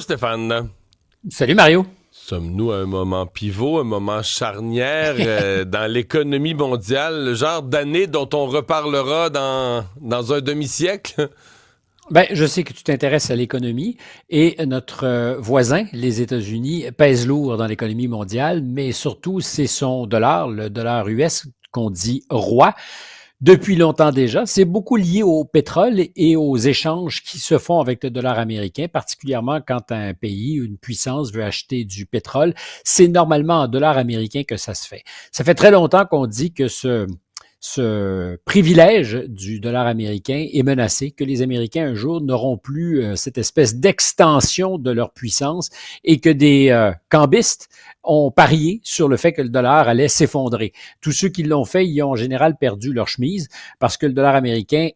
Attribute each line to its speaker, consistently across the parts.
Speaker 1: Stéphane,
Speaker 2: Salut Mario.
Speaker 1: sommes-nous à un moment pivot, un moment charnière dans l'économie mondiale, le genre d'année dont on reparlera dans un demi-siècle?
Speaker 2: Je sais que tu t'intéresses à l'économie et notre voisin, les États-Unis, pèse lourd dans l'économie mondiale, mais surtout c'est son dollar, le dollar US qu'on dit roi. Depuis longtemps déjà, c'est beaucoup lié au pétrole et aux échanges qui se font avec le dollar américain, particulièrement quand un pays, une puissance veut acheter du pétrole. C'est normalement en dollars américains que ça se fait. Ça fait très longtemps qu'on dit que ce privilège du dollar américain est menacé, que les Américains un jour n'auront plus cette espèce d'extension de leur puissance et que des cambistes ont parié sur le fait que le dollar allait s'effondrer. Tous ceux qui l'ont fait, ils ont en général perdu leur chemise parce que le dollar américain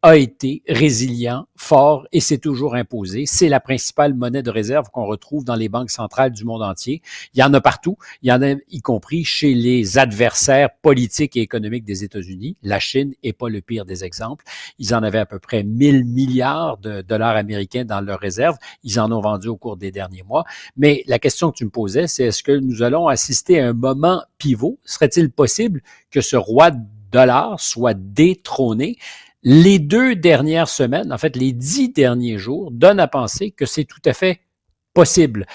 Speaker 2: a été résilient, fort et s'est toujours imposé. C'est la principale monnaie de réserve qu'on retrouve dans les banques centrales du monde entier. Il y en a partout, il y en a y compris chez les adversaires politiques et économiques des États-Unis. La Chine n'est pas le pire des exemples. Ils en avaient à peu près 1000 milliards de dollars américains dans leurs réserves. Ils en ont vendu au cours des derniers mois. Mais la question que tu me posais, c'est est-ce que nous allons assister à un moment pivot? Serait-il possible que ce roi dollar soit détrôné? Les 2 dernières semaines, en fait les 10 derniers jours, donnent à penser que c'est tout à fait possible.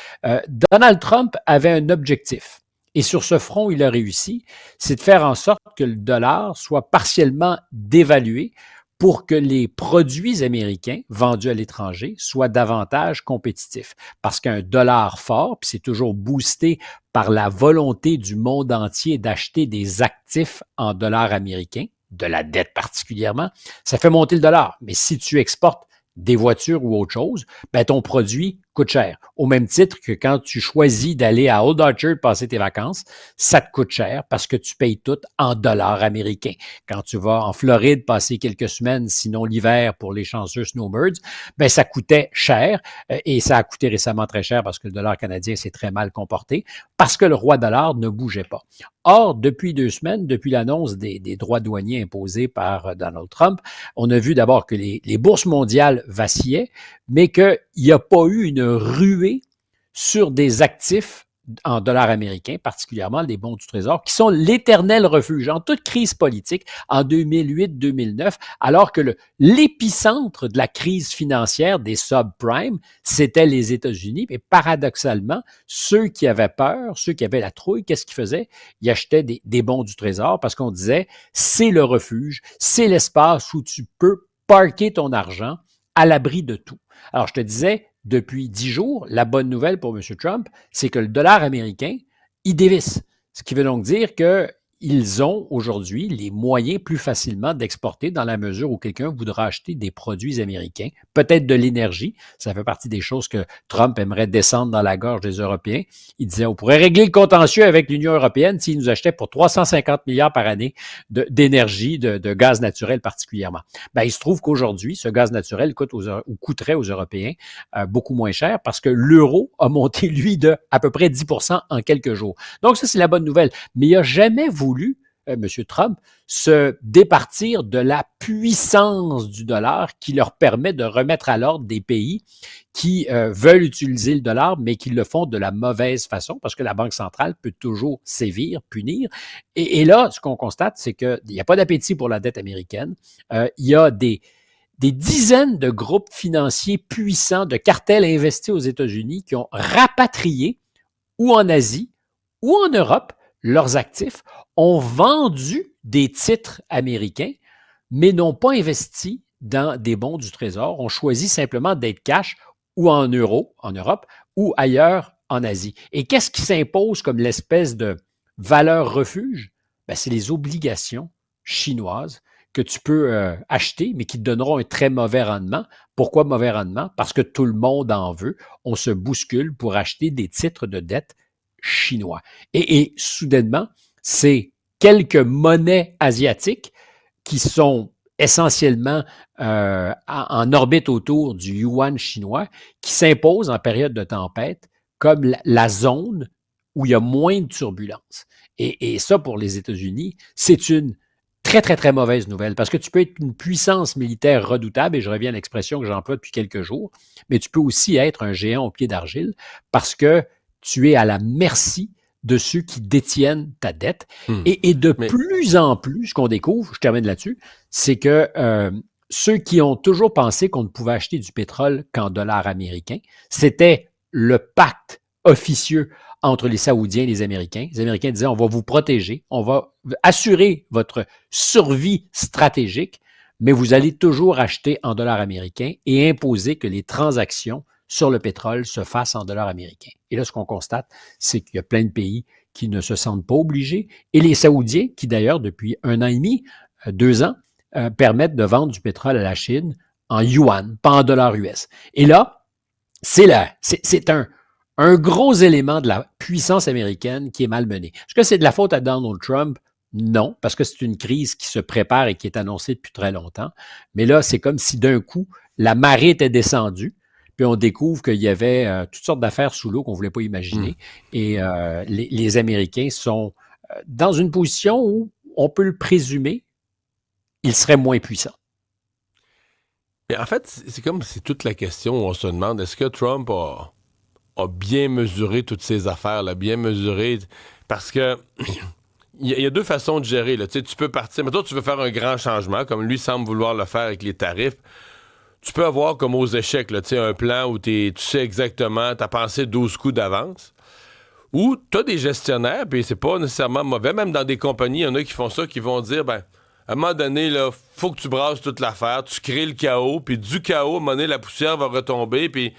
Speaker 2: Donald Trump avait un objectif. Et sur ce front, il a réussi, c'est de faire en sorte que le dollar soit partiellement dévalué pour que les produits américains vendus à l'étranger soient davantage compétitifs. Parce qu'un dollar fort, puis c'est toujours boosté par la volonté du monde entier d'acheter des actifs en dollars américains, de la dette particulièrement, ça fait monter le dollar. Mais si tu exportes des voitures ou autre chose, ben ton produit coûte cher. Au même titre que quand tu choisis d'aller à Old Orchard passer tes vacances, ça te coûte cher parce que tu payes tout en dollars américains. Quand tu vas en Floride passer quelques semaines, sinon l'hiver pour les chanceux snowbirds, ben ça coûtait cher et ça a coûté récemment très cher parce que le dollar canadien s'est très mal comporté parce que le roi dollar ne bougeait pas. Or, depuis 2 semaines, depuis l'annonce des droits douaniers imposés par Donald Trump, on a vu d'abord que les bourses mondiales vacillaient, mais qu'il n'y a pas eu une ruée sur des actifs en dollars américains, particulièrement les bons du Trésor, qui sont l'éternel refuge en toute crise politique en 2008-2009, alors que l'épicentre de la crise financière des subprimes, c'était les États-Unis. Et paradoxalement, ceux qui avaient peur, ceux qui avaient la trouille, qu'est-ce qu'ils faisaient? Ils achetaient des bons du Trésor parce qu'on disait, c'est le refuge, c'est l'espace où tu peux parker ton argent à l'abri de tout. Alors, je te disais, depuis 10 jours, la bonne nouvelle pour M. Trump, c'est que le dollar américain, il dévisse. Ce qui veut donc dire qu'ils ont aujourd'hui les moyens plus facilement d'exporter dans la mesure où quelqu'un voudra acheter des produits américains, peut-être de l'énergie. Ça fait partie des choses que Trump aimerait descendre dans la gorge des Européens. Il disait, on pourrait régler le contentieux avec l'Union européenne s'ils nous achetaient pour 350 milliards par année d'énergie, de gaz naturel particulièrement. Ben, il se trouve qu'aujourd'hui, ce gaz naturel coûterait aux Européens beaucoup moins cher parce que l'euro a monté, lui, de à peu près 10 en quelques jours. Donc, ça, c'est la bonne nouvelle. Mais il n'a jamais voulu, M. Trump, se départir de la puissance du dollar qui leur permet de remettre à l'ordre des pays qui veulent utiliser le dollar, mais qui le font de la mauvaise façon, parce que la Banque centrale peut toujours sévir, punir. Et là, ce qu'on constate, c'est qu'il n'y a pas d'appétit pour la dette américaine. Il y a des dizaines de groupes financiers puissants, de cartels investis aux États-Unis qui ont rapatrié, ou en Asie, ou en Europe, leurs actifs, ont vendu des titres américains, mais n'ont pas investi dans des bons du Trésor, ont choisi simplement d'être cash ou en euros en Europe ou ailleurs en Asie. Et qu'est-ce qui s'impose comme l'espèce de valeur refuge? Ben, c'est les obligations chinoises que tu peux acheter, mais qui te donneront un très mauvais rendement. Pourquoi mauvais rendement? Parce que tout le monde en veut. On se bouscule pour acheter des titres de dette chinois. Et soudainement, c'est quelques monnaies asiatiques qui sont essentiellement en orbite autour du yuan chinois, qui s'imposent en période de tempête comme la zone où il y a moins de turbulences. Et ça, pour les États-Unis, c'est une très, très, très mauvaise nouvelle parce que tu peux être une puissance militaire redoutable, et je reviens à l'expression que j'emploie depuis quelques jours, mais tu peux aussi être un géant au pied d'argile parce que tu es à la merci de ceux qui détiennent ta dette.
Speaker 1: Hmm.
Speaker 2: Et de
Speaker 1: Mais
Speaker 2: plus en plus, ce qu'on découvre, je termine là-dessus, c'est que ceux qui ont toujours pensé qu'on ne pouvait acheter du pétrole qu'en dollars américains, c'était le pacte officieux entre les Saoudiens et les Américains. Les Américains disaient, on va vous protéger, on va assurer votre survie stratégique, mais vous allez toujours acheter en dollars américains et imposer que les transactions sur le pétrole se fassent en dollars américains. Et là, ce qu'on constate, c'est qu'il y a plein de pays qui ne se sentent pas obligés, et les Saoudiens, qui d'ailleurs, depuis 1 an et demi, 2 ans, permettent de vendre du pétrole à la Chine en yuan, pas en dollars US. Et là, c'est un gros élément de la puissance américaine qui est malmené. Est-ce que c'est de la faute à Donald Trump? Non, parce que c'est une crise qui se prépare et qui est annoncée depuis très longtemps. Mais là, c'est comme si d'un coup, la marée était descendue, puis on découvre qu'il y avait toutes sortes d'affaires sous l'eau qu'on ne voulait pas imaginer. Et les Américains sont dans une position où on peut le présumer, ils seraient moins puissants.
Speaker 1: Mais en fait, c'est toute la question où on se demande, est-ce que Trump a bien mesuré toutes ces affaires, là, bien mesuré, parce que il y a deux façons de gérer, là. Tu sais, tu peux partir, mais toi, tu veux faire un grand changement, comme lui semble vouloir le faire avec les tarifs. Tu peux avoir, comme aux échecs, là, tu sais, un plan où tu sais exactement, tu as pensé 12 coups d'avance, ou tu as des gestionnaires, puis c'est pas nécessairement mauvais, même dans des compagnies, il y en a qui font ça, qui vont dire, ben, à un moment donné, là, faut que tu brasses toute l'affaire, tu crées le chaos, puis du chaos, à un moment donné, la poussière va retomber, puis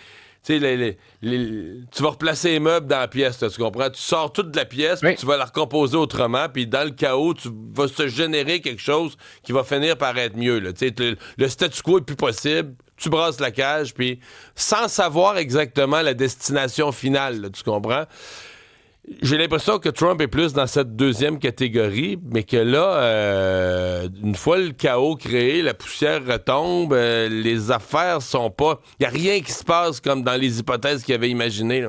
Speaker 1: tu sais, tu vas replacer les meubles dans la pièce, là, tu comprends? Tu sors toute de la pièce, puis tu vas la recomposer autrement, puis dans le chaos, tu vas se générer quelque chose qui va finir par être mieux. Là. Le statu quo est plus possible, tu brasses la cage, puis sans savoir exactement la destination finale, là, tu comprends? J'ai l'impression que Trump est plus dans cette deuxième catégorie, mais que là, une fois le chaos créé, la poussière retombe, les affaires sont pas... Il n'y a rien qui se passe comme dans les hypothèses qu'il avait imaginées.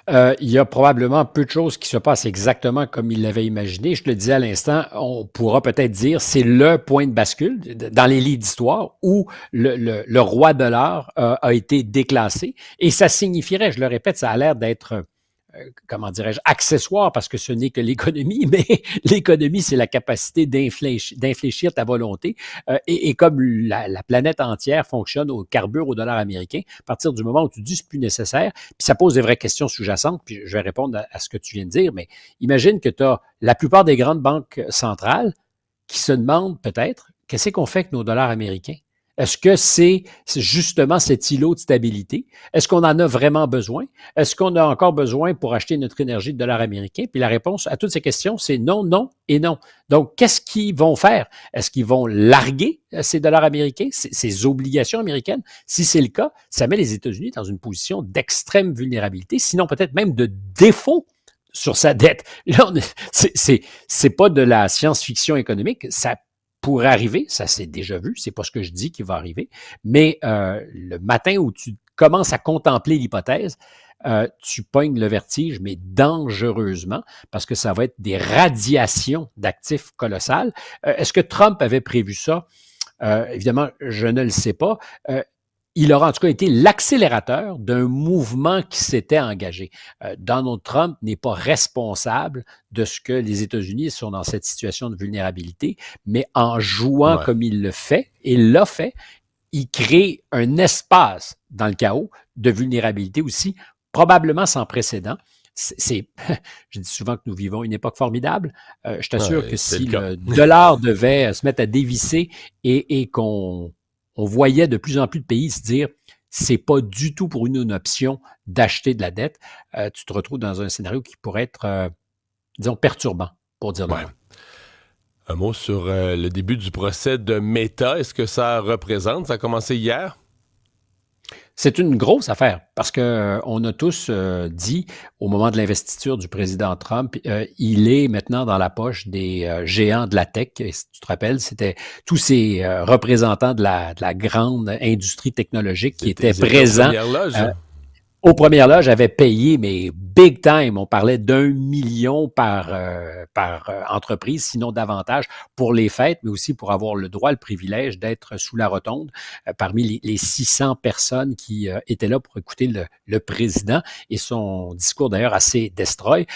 Speaker 2: Il y a probablement peu de choses qui se passent exactement comme il l'avait imaginé. Je te le disais à l'instant, on pourra peut-être dire c'est le point de bascule dans les livres d'histoire où le roi de l'or a été déclassé. Et ça signifierait, je le répète, ça a l'air d'être comment dirais-je, accessoire parce que ce n'est que l'économie, mais l'économie, c'est la capacité d'infléchir ta volonté. Et comme la planète entière fonctionne au carbure au dollar américain, à partir du moment où tu dis c'est plus nécessaire, puis ça pose des vraies questions sous-jacentes, puis je vais répondre à ce que tu viens de dire, mais imagine que tu as la plupart des grandes banques centrales qui se demandent peut-être qu'est-ce qu'on fait avec nos dollars américains? Est-ce que c'est justement cet îlot de stabilité? Est-ce qu'on en a vraiment besoin? Est-ce qu'on a encore besoin pour acheter notre énergie de dollars américains? Puis la réponse à toutes ces questions, c'est non, non et non. Donc, qu'est-ce qu'ils vont faire? Est-ce qu'ils vont larguer ces dollars américains, ces obligations américaines? Si c'est le cas, ça met les États-Unis dans une position d'extrême vulnérabilité, sinon peut-être même de défaut sur sa dette. Là, c'est pas de la science-fiction économique, ça pourrait arriver, ça c'est déjà vu, c'est pas ce que je dis qui va arriver, mais le matin où tu commences à contempler l'hypothèse, tu pognes le vertige, mais dangereusement, parce que ça va être des radiations d'actifs colossales. Est-ce que Trump avait prévu ça? Évidemment, je ne le sais pas. Il aura en tout cas été l'accélérateur d'un mouvement qui s'était engagé. Donald Trump n'est pas responsable de ce que les États-Unis sont dans cette situation de vulnérabilité, mais en jouant comme il le fait, et l'a fait, il crée un espace dans le chaos de vulnérabilité aussi, probablement sans précédent. Je dis souvent que nous vivons une époque formidable. Je t'assure que si le dollar devait se mettre à dévisser et qu'on voyait de plus en plus de pays se dire c'est pas du tout pour une option d'acheter de la dette, tu te retrouves dans un scénario qui pourrait être, disons, perturbant, pour dire le moins.
Speaker 1: Un mot sur le début du procès de Meta. Est-ce que ça représente? Ça a commencé hier?
Speaker 2: C'est une grosse affaire parce que on a tous dit au moment de l'investiture du président Trump, il est maintenant dans la poche des géants de la tech. Et si tu te rappelles, c'était tous ces représentants de la grande industrie technologique qui étaient présents. aux premières loges avait payé, mais big time. On parlait d'1 million par entreprise, sinon davantage, pour les fêtes, mais aussi pour avoir le droit, le privilège d'être sous la rotonde parmi les 600 personnes qui étaient là pour écouter le président et son discours d'ailleurs assez destroy.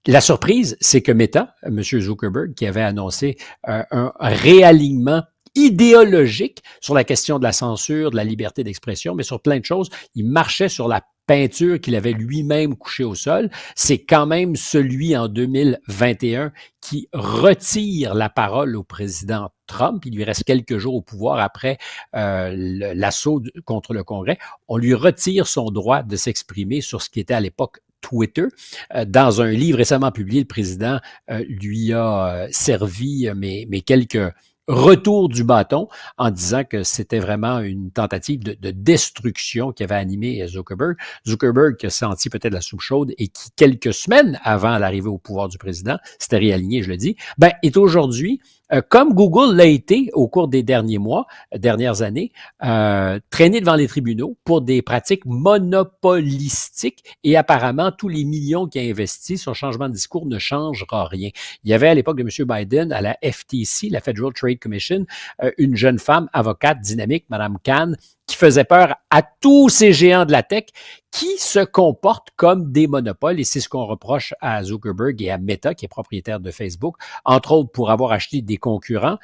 Speaker 2: La surprise, c'est que Meta, M. Zuckerberg, qui avait annoncé un réalignement idéologique sur la question de la censure, de la liberté d'expression, mais sur plein de choses, il marchait sur la peinture qu'il avait lui-même couchée au sol. C'est quand même celui en 2021 qui retire la parole au président Trump. Il lui reste quelques jours au pouvoir après l'assaut contre le Congrès. On lui retire son droit de s'exprimer sur ce qui était à l'époque Twitter. Dans un livre récemment publié, le président lui a servi mes quelques retours du bâton en disant que c'était vraiment une tentative de destruction qui avait animé Zuckerberg. Zuckerberg qui a senti peut-être la soupe chaude et qui, quelques semaines avant l'arrivée au pouvoir du président, s'était réaligné, je le dis, est aujourd'hui, comme Google l'a été au cours des derniers mois, dernières années, traîné devant les tribunaux pour des pratiques monopolistiques et apparemment tous les millions qu'il a investis, son changement de discours ne changera rien. Il y avait à l'époque de M. Biden à la FTC, la Federal Trade Commission, une jeune femme avocate dynamique, Mme Khan, qui faisait peur à tous ces géants de la tech qui se comportent comme des monopoles. Et c'est ce qu'on reproche à Zuckerberg et à Meta, qui est propriétaire de Facebook, entre autres pour avoir acheté des concurrents,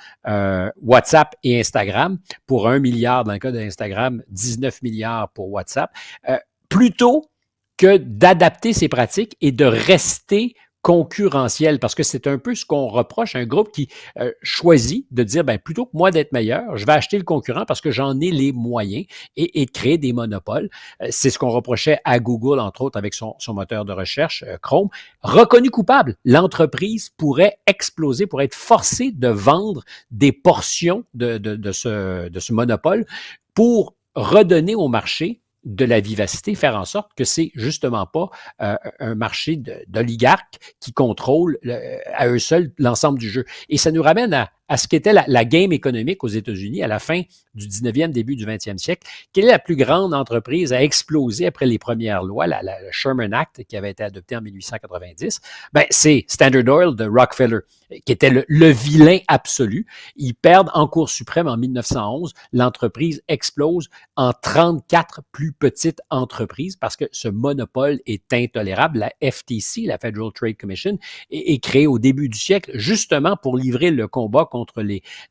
Speaker 2: WhatsApp et Instagram, pour 1 milliard dans le cas d'Instagram, 19 milliards pour WhatsApp, plutôt que d'adapter ses pratiques et de rester concurrentiel, parce que c'est un peu ce qu'on reproche à un groupe qui choisit de dire, plutôt que moi d'être meilleur, je vais acheter le concurrent parce que j'en ai les moyens et de créer des monopoles. C'est ce qu'on reprochait à Google, entre autres, avec son moteur de recherche, Chrome. Reconnu coupable, l'entreprise pourrait exploser, pourrait être forcée de vendre des portions de ce monopole pour redonner au marché de la vivacité, faire en sorte que c'est justement pas un marché d'oligarques qui contrôle à eux seuls l'ensemble du jeu. Et ça nous ramène à ce qu'était la game économique aux États-Unis à la fin du 19e, début du 20e siècle. Quelle est la plus grande entreprise à exploser après les premières lois, le Sherman Act qui avait été adopté en 1890? C'est Standard Oil de Rockefeller, qui était le vilain absolu. Ils perdent en Cour suprême en 1911. L'entreprise explose en 34 plus petites entreprises parce que ce monopole est intolérable. La FTC, la Federal Trade Commission, est créée au début du siècle justement pour livrer le combat contre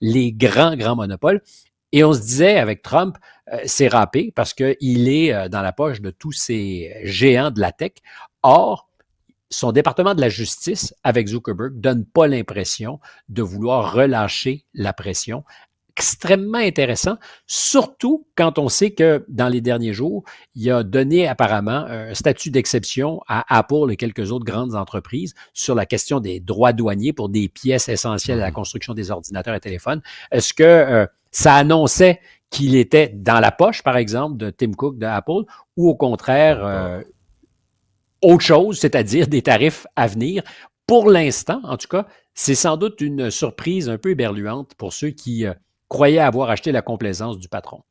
Speaker 2: les grands monopoles. Et on se disait avec Trump, c'est râpé parce qu'il est dans la poche de tous ces géants de la tech. Or, son département de la justice, avec Zuckerberg, donne pas l'impression de vouloir relâcher la pression. Extrêmement intéressant, surtout quand on sait que dans les derniers jours, il a donné apparemment un statut d'exception à Apple et quelques autres grandes entreprises sur la question des droits douaniers pour des pièces essentielles à la construction des ordinateurs et téléphones. Est-ce que ça annonçait qu'il était dans la poche, par exemple, de Tim Cook de Apple, ou au contraire, autre chose, c'est-à-dire des tarifs à venir? Pour l'instant, en tout cas, c'est sans doute une surprise un peu éberluante pour ceux qui croyaient avoir acheté la complaisance du patron.